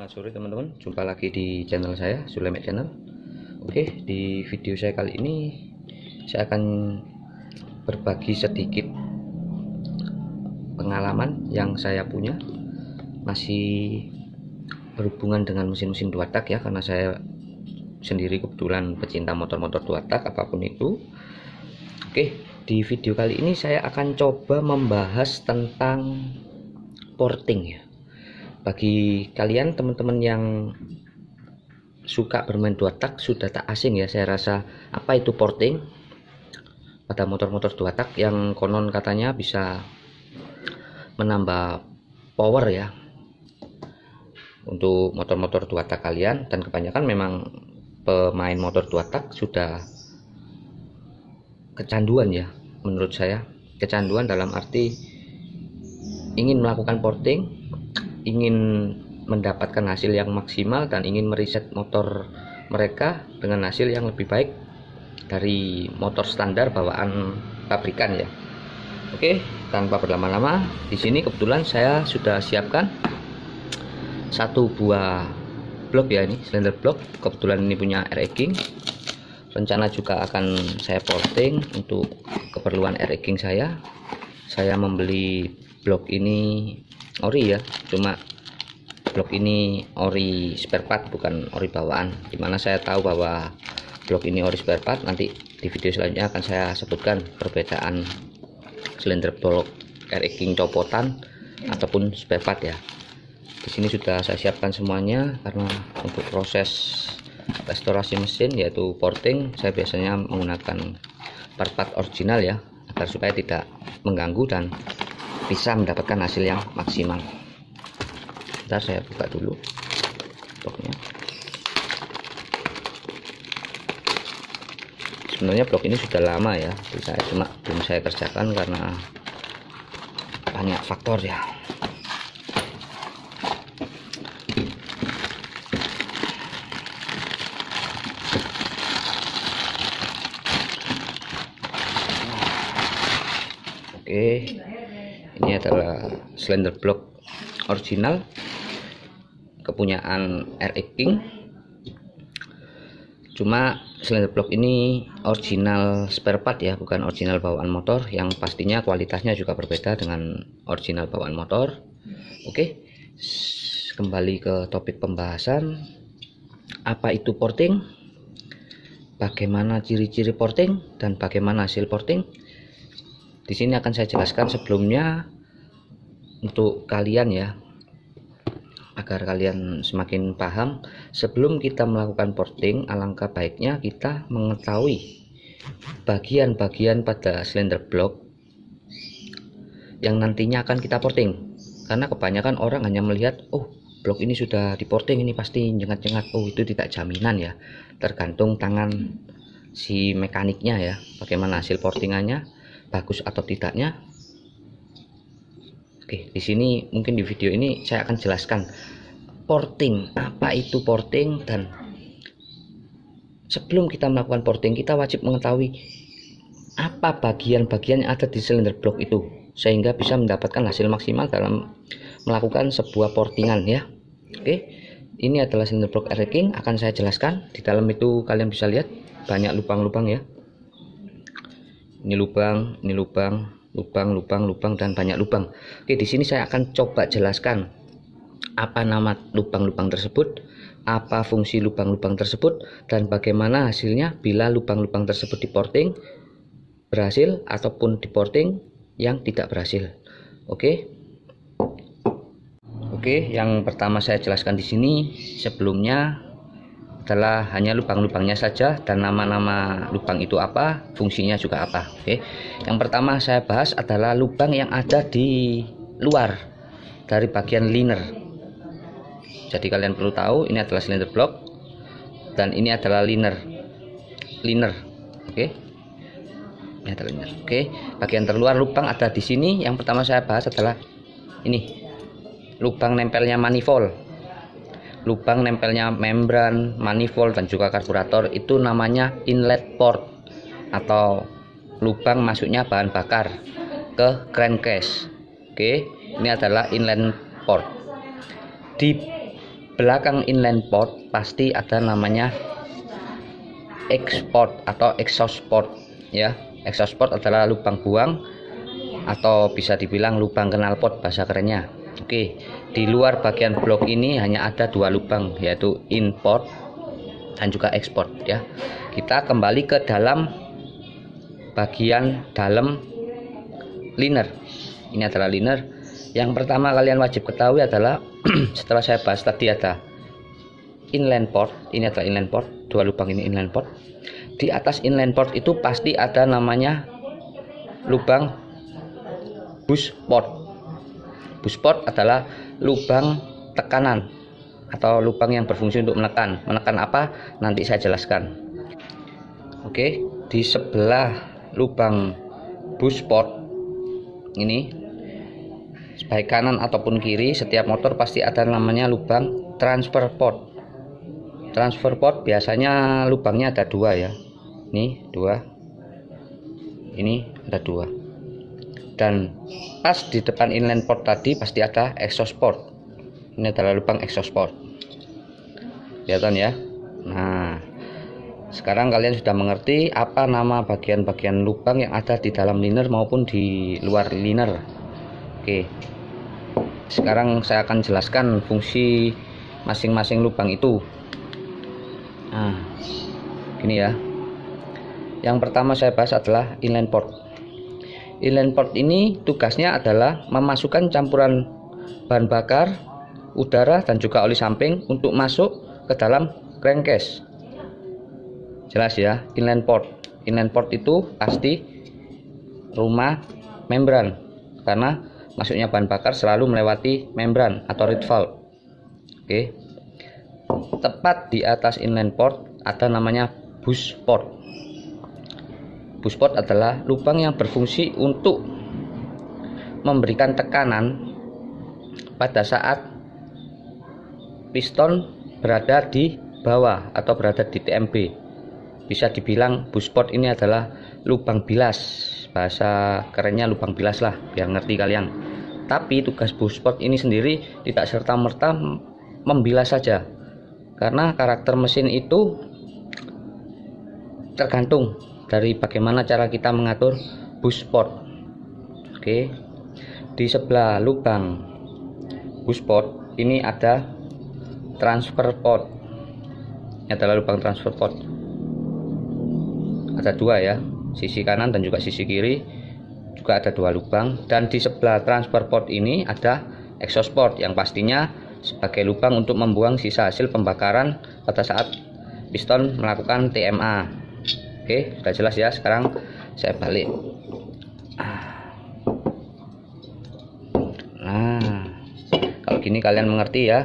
Selamat sore teman-teman, jumpa lagi di channel saya, Sulemek Channel. Oke, di video saya kali ini saya akan berbagi sedikit pengalaman yang saya punya, masih berhubungan dengan mesin-mesin dua tak ya, karena saya sendiri kebetulan pecinta motor-motor dua tak apapun itu. Oke, di video kali ini saya akan coba membahas tentang porting ya. Bagi kalian teman-teman yang suka bermain dua tak sudah tak asing ya, saya rasa apa itu porting pada motor-motor dua tak yang konon katanya bisa menambah power ya untuk motor-motor dua tak kalian, dan kebanyakan memang pemain motor dua tak sudah kecanduan ya, menurut saya kecanduan dalam arti ingin melakukan porting, ingin mendapatkan hasil yang maksimal dan ingin meriset motor mereka dengan hasil yang lebih baik dari motor standar bawaan pabrikan ya. Oke, tanpa berlama-lama, di sini kebetulan saya sudah siapkan satu buah blok ya, ini silinder blok. Kebetulan ini punya R-Egging. Rencana juga akan saya porting untuk keperluan R-Egging saya. Saya membeli blok ini ori ya, cuma blok ini ori spare part bukan ori bawaan, dimana saya tahu bahwa blok ini ori spare part. Nanti di video selanjutnya akan saya sebutkan perbedaan silinder blok R-Egging copotan ataupun spare part ya. Di sini sudah saya siapkan semuanya, karena untuk proses restorasi mesin yaitu porting saya biasanya menggunakan part-part original ya, agar supaya tidak mengganggu dan bisa mendapatkan hasil yang maksimal. Ntar saya buka dulu bloknya. Sebenarnya blok ini sudah lama ya, saya cuma belum saya kerjakan karena banyak faktor ya. Oke, ini adalah silinder blok original kepunyaan R-Egging. Cuma silinder blok ini original spare part ya, bukan original bawaan motor, yang pastinya kualitasnya juga berbeda dengan original bawaan motor. Oke, kembali ke topik pembahasan. Apa itu porting? Bagaimana ciri-ciri porting dan bagaimana hasil porting? Di sini akan saya jelaskan sebelumnya untuk kalian ya, agar kalian semakin paham. Sebelum kita melakukan porting, alangkah baiknya kita mengetahui bagian-bagian pada silinder blok yang nantinya akan kita porting. Karena kebanyakan orang hanya melihat, oh blok ini sudah diporting, ini pasti jengat-jengat. Oh, itu tidak jaminan ya, tergantung tangan si mekaniknya ya, bagaimana hasil portingannya, bagus atau tidaknya. Oke, di sini mungkin di video ini saya akan jelaskan porting, apa itu porting, dan sebelum kita melakukan porting kita wajib mengetahui apa bagian-bagian yang ada di silinder blok itu, sehingga bisa mendapatkan hasil maksimal dalam melakukan sebuah portingan ya. Oke, ini adalah silinder blok R-Egging, akan saya jelaskan. Di dalam itu kalian bisa lihat banyak lubang-lubang ya. Ini lubang, ini lubang, lubang, dan banyak lubang. Oke, di sini saya akan coba jelaskan apa nama lubang-lubang tersebut, apa fungsi lubang-lubang tersebut, dan bagaimana hasilnya bila lubang-lubang tersebut diporting berhasil ataupun diporting yang tidak berhasil. Oke. Oke, yang pertama saya jelaskan di sini sebelumnya adalah hanya lubang-lubangnya saja dan nama-nama lubang itu apa, fungsinya juga apa. Oke. Yang pertama saya bahas adalah lubang yang ada di luar dari bagian liner. Jadi kalian perlu tahu, ini adalah silinder blok dan ini adalah liner. Oke. Ini adalah liner. Oke. Bagian terluar lubang ada di sini. Yang pertama saya bahas adalah ini. Lubang nempelnya manifold. Lubang nempelnya membran, manifold, dan juga karburator, itu namanya inlet port atau lubang masuknya bahan bakar ke crankcase. Oke, ini adalah inlet port. Di belakang inline port pasti ada namanya export atau exhaust port ya. Exhaust port adalah lubang buang atau bisa dibilang lubang knalpot bahasa kerennya. Oke, di luar bagian blok ini hanya ada dua lubang, yaitu import dan juga export ya. Kita kembali ke dalam bagian dalam liner. Ini adalah liner. Yang pertama kalian wajib ketahui adalah setelah saya bahas tadi ada inline port. Ini adalah inline port, dua lubang ini inline port. Di atas inline port itu pasti ada namanya lubang boost port. Boost port adalah lubang tekanan atau lubang yang berfungsi untuk menekan. Menekan apa? Nanti saya jelaskan. Oke, di sebelah lubang boost port ini, baik kanan ataupun kiri, setiap motor pasti ada namanya lubang transfer port. Transfer port biasanya lubangnya ada dua ya. Ini dua, ini ada dua. Dan pas di depan inline port tadi pasti ada exhaust port. Ini adalah lubang exhaust port. Kelihatan ya. Nah, sekarang kalian sudah mengerti apa nama bagian-bagian lubang yang ada di dalam liner maupun di luar liner. Oke. Sekarang saya akan jelaskan fungsi masing-masing lubang itu. Nah, gini ya. Yang pertama saya bahas adalah inline port. Inline port ini tugasnya adalah memasukkan campuran bahan bakar, udara dan juga oli samping untuk masuk ke dalam crankcase. Jelas ya, inline port. Inline port itu pasti rumah membran karena masuknya bahan bakar selalu melewati membran atau reed valve. Oke. Tepat di atas inline port ada namanya boost port. Boost port adalah lubang yang berfungsi untuk memberikan tekanan pada saat piston berada di bawah atau berada di TMB. Bisa dibilang boost port ini adalah lubang bilas, bahasa kerennya lubang bilas lah biar ngerti kalian. Tapi tugas boost port ini sendiri tidak serta-merta membilas saja, karena karakter mesin itu tergantung dari bagaimana cara kita mengatur boost port. Oke, di sebelah lubang boost port ini ada transfer port. Ini adalah lubang transfer port. Ada dua ya, sisi kanan dan juga sisi kiri juga ada dua lubang. Dan di sebelah transfer port ini ada exhaust port yang pastinya sebagai lubang untuk membuang sisa hasil pembakaran pada saat piston melakukan TMA. Oke, sudah jelas ya. Sekarang saya balik. Nah, kalau gini kalian mengerti ya.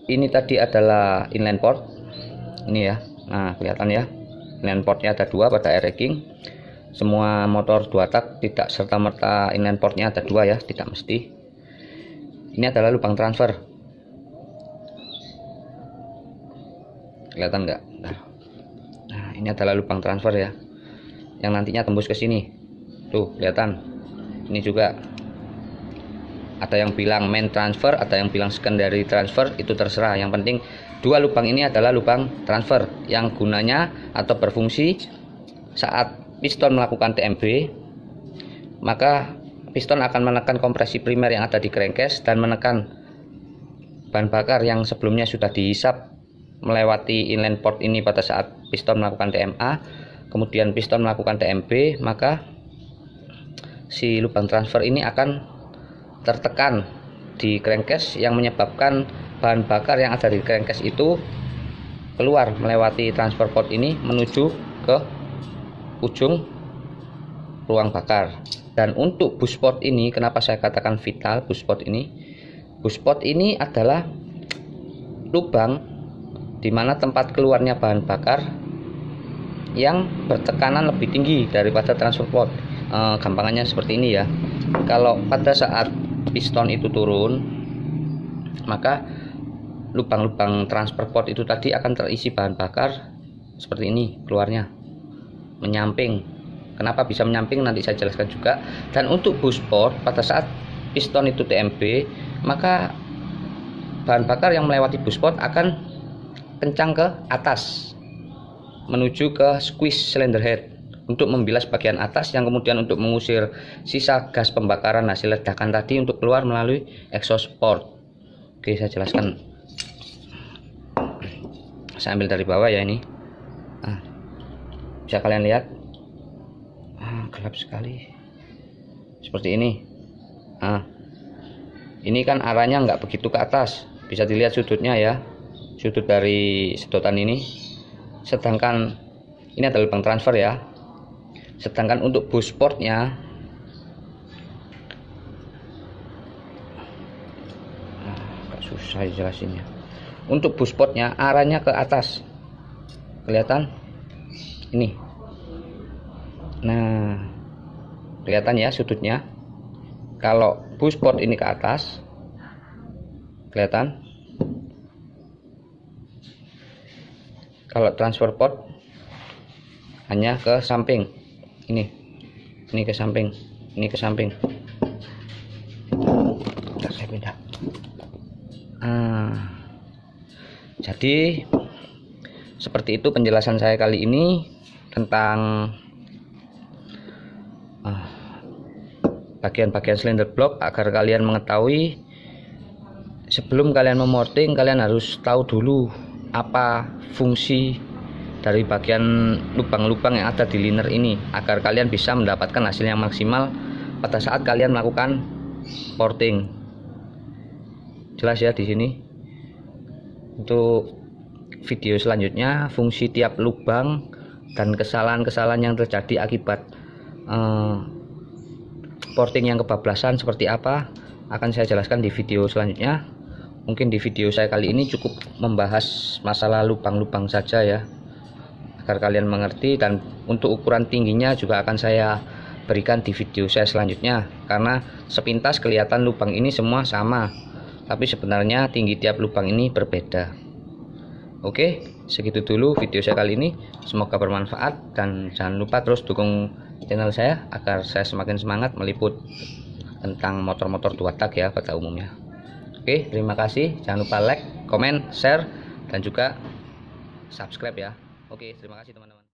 Ini tadi adalah inline port. Ini ya. Nah, kelihatan ya. Inline portnya ada dua pada air racking. Semua motor 2 tak tidak serta-merta inline portnya ada dua ya, tidak mesti. Ini adalah lubang transfer. Kelihatan nggak? Nah, ini adalah lubang transfer ya, yang nantinya tembus ke sini. Tuh, kelihatan. Ini juga ada yang bilang main transfer, ada yang bilang secondary transfer, itu terserah. Yang penting dua lubang ini adalah lubang transfer yang gunanya atau berfungsi saat piston melakukan TMB, maka piston akan menekan kompresi primer yang ada di crankcase dan menekan bahan bakar yang sebelumnya sudah dihisap melewati inline port ini pada saat piston melakukan TMA. Kemudian piston melakukan TMB, maka si lubang transfer ini akan tertekan di crankcase yang menyebabkan bahan bakar yang ada di crankcase itu keluar melewati transfer port ini menuju ke ujung ruang bakar. Dan untuk boost port ini, kenapa saya katakan vital boost port ini? Boost port ini adalah lubang di mana tempat keluarnya bahan bakar yang bertekanan lebih tinggi daripada transfer port. Gampangannya seperti ini ya. Kalau pada saat piston itu turun, maka lubang-lubang transfer port itu tadi akan terisi bahan bakar seperti ini keluarnya, menyamping. Kenapa bisa menyamping nanti saya jelaskan juga. Dan untuk boost port pada saat piston itu TMB, maka bahan bakar yang melewati buspot akan kencang ke atas menuju ke squeeze cylinder head untuk membilas bagian atas, yang kemudian untuk mengusir sisa gas pembakaran hasil ledakan tadi untuk keluar melalui exhaust port. Oke, saya jelaskan. Saya ambil dari bawah ya ini. Nah, bisa kalian lihat. Gelap sekali. Seperti ini. Nah, ini kan arahnya nggak begitu ke atas. Bisa dilihat sudutnya ya. Sudut dari sedotan ini. Sedangkan ini adalah lubang transfer ya. Sedangkan untuk busportnya agak susah jelasinnya. Untuk busportnya arahnya ke atas, kelihatan ini. Nah, kelihatan ya sudutnya. Kalau busport ini ke atas, kelihatan. Kalau transfer port hanya ke samping. Ini ke samping, ini ke samping. Ntar saya pindah. Jadi seperti itu penjelasan saya kali ini tentang bagian-bagian silinder block, agar kalian mengetahui sebelum kalian memorting, kalian harus tahu dulu apa fungsi dari bagian lubang-lubang yang ada di liner ini, agar kalian bisa mendapatkan hasil yang maksimal pada saat kalian melakukan porting. Jelas ya di sini. Untuk video selanjutnya, fungsi tiap lubang dan kesalahan-kesalahan yang terjadi akibat porting yang kebablasan seperti apa akan saya jelaskan di video selanjutnya. Mungkin di video saya kali ini cukup membahas masalah lubang-lubang saja ya, agar kalian mengerti, dan untuk ukuran tingginya juga akan saya berikan di video saya selanjutnya, karena sepintas kelihatan lubang ini semua sama, tapi sebenarnya tinggi tiap lubang ini berbeda. Oke, segitu dulu video saya kali ini, semoga bermanfaat, dan jangan lupa terus dukung channel saya agar saya semakin semangat meliput tentang motor-motor 2 tak ya pada umumnya. Oke, terima kasih, jangan lupa like, komen, share, dan juga subscribe ya. Oke, terima kasih teman-teman.